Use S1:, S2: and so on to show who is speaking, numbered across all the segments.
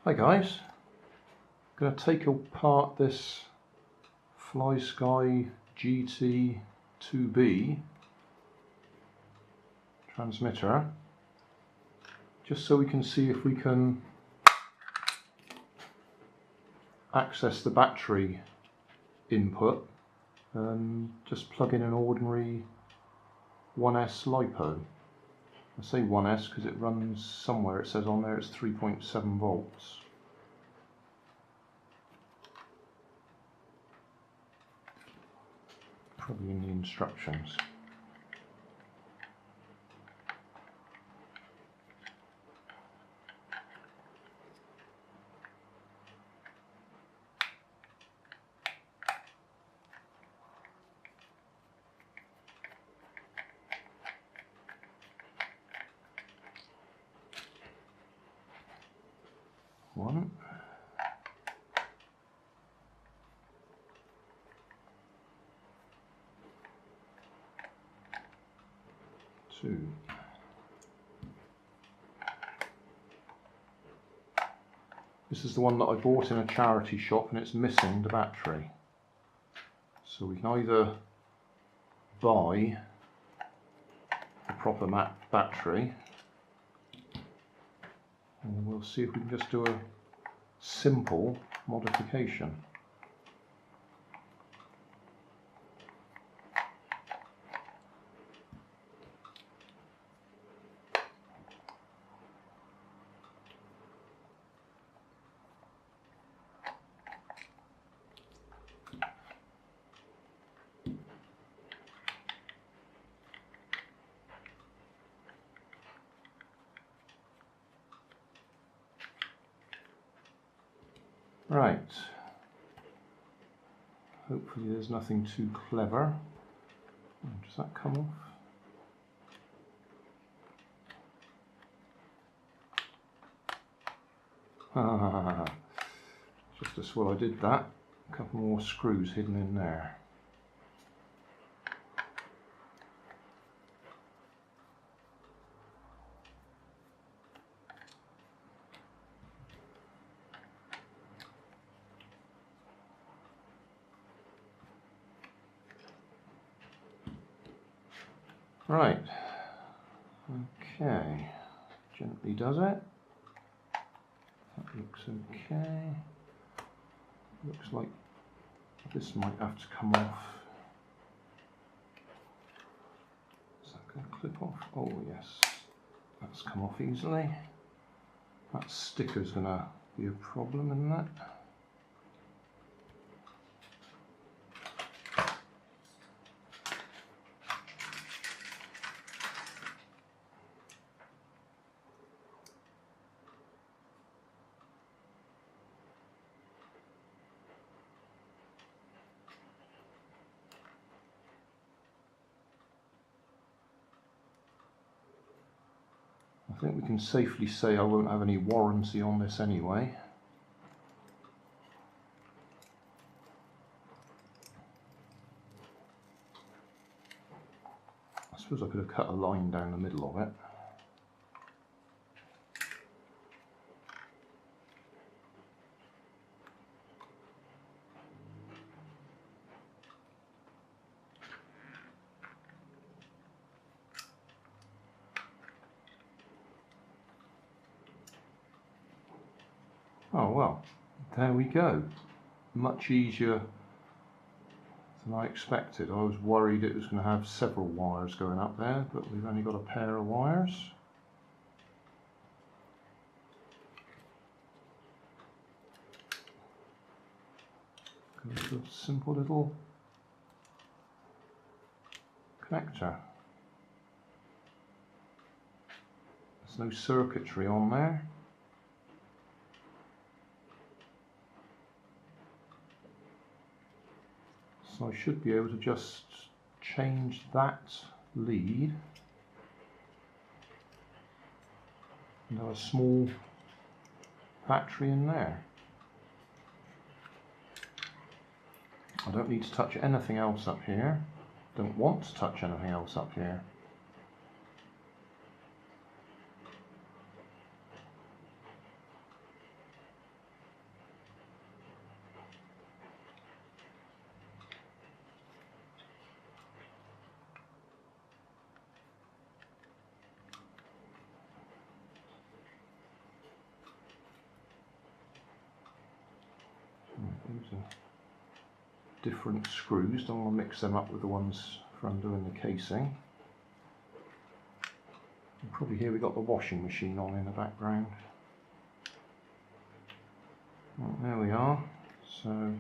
S1: Hi guys, I'm going to take apart this FlySky GT2B transmitter just so we can see if we can access the battery input and just plug in an ordinary 1S LiPo. I say 1S because it runs somewhere, it says on there it's 3.7 volts. Probably in the instructions. One. Two. This is the one that I bought in a charity shop and it's missing the battery. So we can either buy a proper battery, and we'll see if we can just do a simple modification. Right, hopefully there's nothing too clever. Does that come off? Just as well I did that. A couple more screws hidden in there. Right, okay, gently does it. That looks okay. Looks like this might have to come off. Is that going to clip off? Oh yes, that's come off easily. That sticker's going to be a problem, isn't it? I think we can safely say I won't have any warranty on this anyway. I suppose I could have cut a line down the middle of it. Oh well, there we go. Much easier than I expected. I was worried it was going to have several wires going up there, but we've only got a pair of wires. Goes a simple little connector. There's no circuitry on there. So I should be able to just change that lead and have a small battery in there. I don't need to touch anything else up here. Don't want to touch anything else up here. Those are different screws. Don't want to mix them up with the ones for undoing the casing. You can probably hear we've got the washing machine on in the background. Right, there we are. So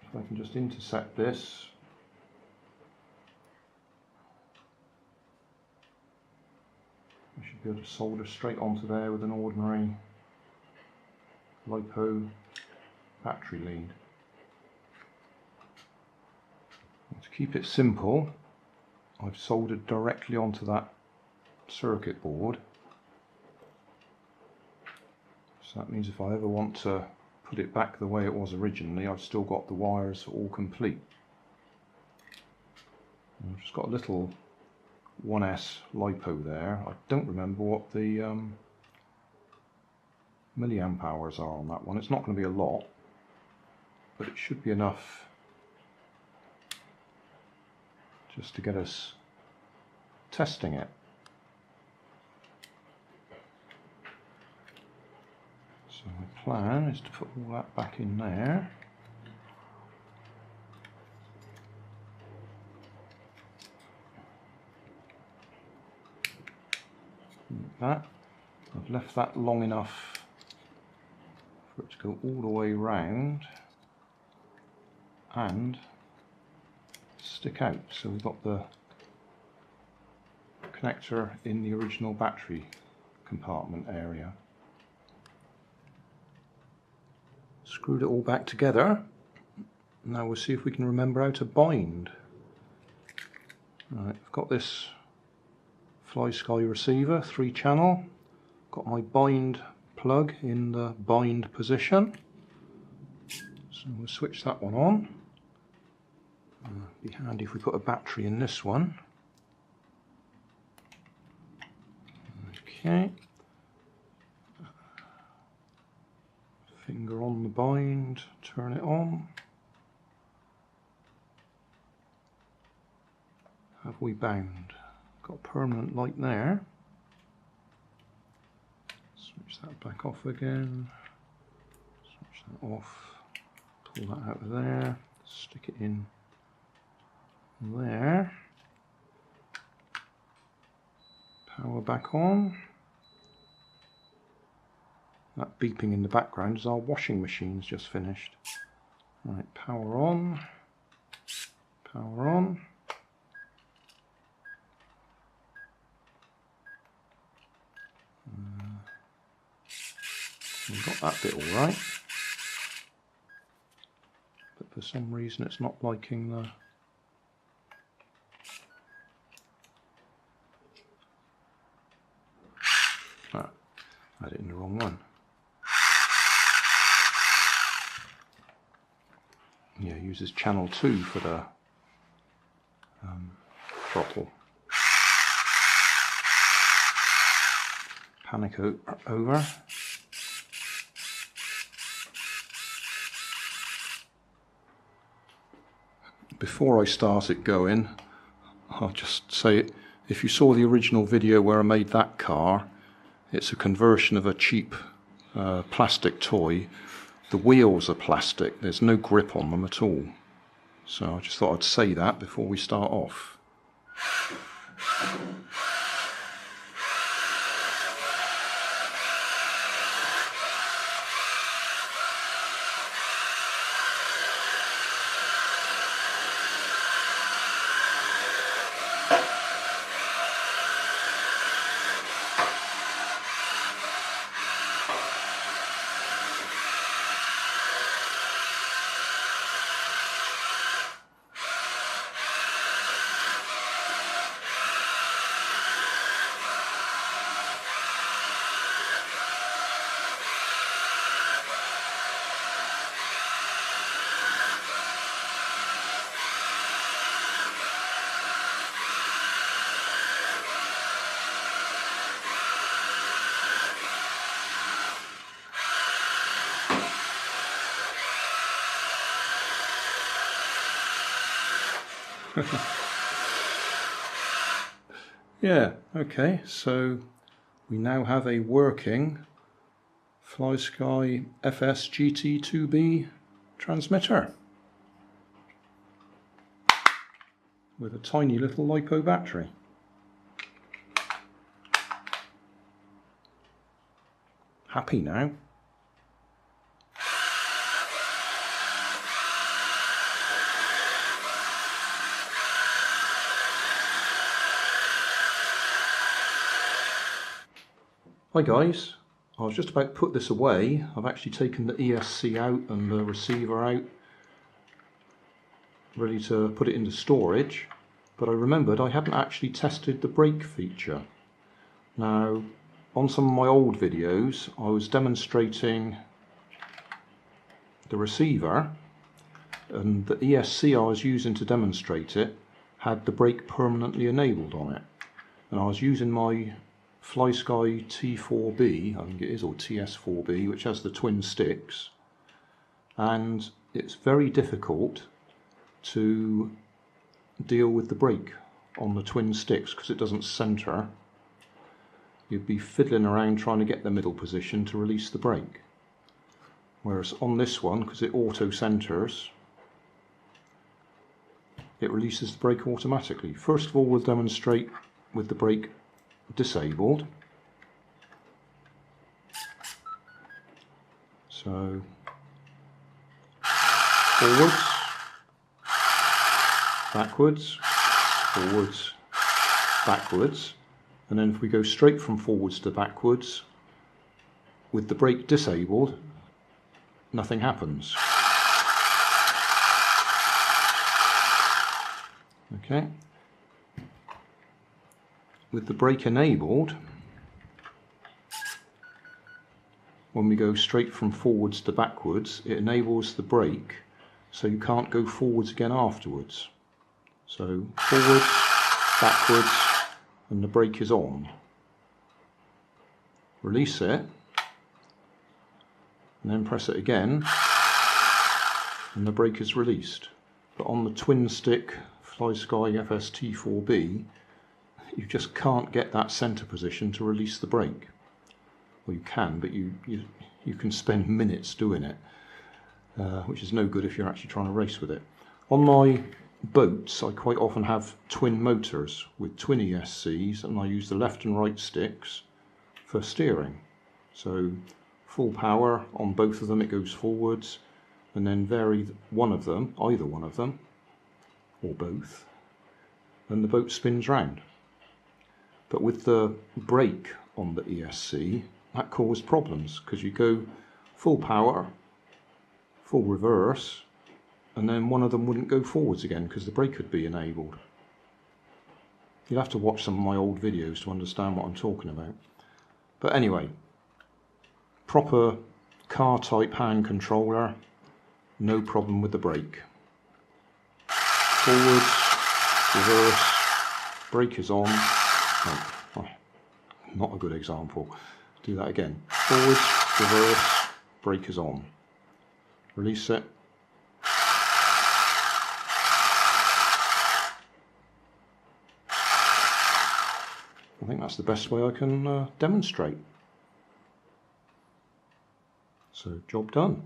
S1: if I can just intercept this, I should be able to solder straight onto there with an ordinary LiPo battery lead. And to keep it simple, I've soldered directly onto that circuit board. So that means if I ever want to put it back the way it was originally, I've still got the wires all complete. And I've just got a little 1S LiPo there. I don't remember what the milliamp hours are on that one. It's not going to be a lot, but it should be enough just to get us testing it. So my plan is to put all that back in there. Like that. I've left that long enough for it to go all the way round and stick out. So we've got the connector in the original battery compartment area. Screwed it all back together. Now we'll see if we can remember how to bind. Right, I've got this FlySky receiver, 3-channel. Got my bind plug in the bind position. So we'll switch that one on. Be handy if we put a battery in this one. Okay. Finger on the bind, turn it on. Have we bound? Got a permanent light there. Switch that back off again. Switch that off. Pull that out of there. Stick it in there. Power back on. That beeping in the background is our washing machine's just finished. Right, power on. Power on. We've got that bit all right, but for some reason it's not liking the I had it in the wrong one. Yeah, uses channel 2 for the throttle. Panic over. Before I start it going, I'll just say, if you saw the original video where I made that car, it's a conversion of a cheap plastic toy. The wheels are plastic, there's no grip on them at all. So I just thought I'd say that before we start off. Yeah, okay, so we now have a working FlySky FS GT2B transmitter with a tiny little LiPo battery. Happy now. Hi guys, I was just about to put this away. I've actually taken the ESC out and the receiver out, ready to put it into storage, but I remembered I hadn't actually tested the brake feature. Now, on some of my old videos I was demonstrating the receiver, and the ESC I was using to demonstrate it had the brake permanently enabled on it, and I was using my FlySky T4B, I think it is, or TS4B, which has the twin sticks, and it's very difficult to deal with the brake on the twin sticks because it doesn't centre. You'd be fiddling around trying to get the middle position to release the brake, whereas on this one, because it auto centres, it releases the brake automatically. First of all, we'll demonstrate with the brake disabled. So forwards, backwards, forwards, backwards, and then if we go straight from forwards to backwards with the brake disabled, nothing happens. Okay. With the brake enabled, when we go straight from forwards to backwards, it enables the brake so you can't go forwards again afterwards. So forwards, backwards, and the brake is on. Release it, and then press it again, and the brake is released. But on the twin stick FlySky FS T4B, you just can't get that centre position to release the brake. Well, you can, but you can spend minutes doing it, which is no good if you're actually trying to race with it. On my boats, I quite often have twin motors with twin ESCs, and I use the left and right sticks for steering. So full power on both of them, it goes forwards, and then vary one of them, either one of them, or both, and the boat spins round. But with the brake on the ESC, that caused problems because you go full power, full reverse, and then one of them wouldn't go forwards again because the brake would be enabled. You'll have to watch some of my old videos to understand what I'm talking about. But anyway, proper car type hand controller, no problem with the brake. Forwards, reverse, brake is on. Oh, not a good example. Do that again. Forwards, reverse, brake is on. Release it. I think that's the best way I can demonstrate. So, job done.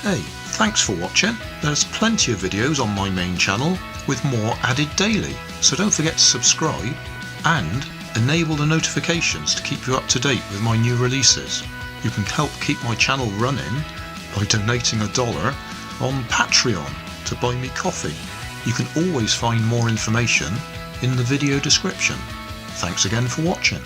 S2: Hey, thanks for watching. There's plenty of videos on my main channel with more added daily, so don't forget to subscribe and enable the notifications to keep you up to date with my new releases. You can help keep my channel running by donating $1 on Patreon to buy me coffee. You can always find more information in the video description. Thanks again for watching.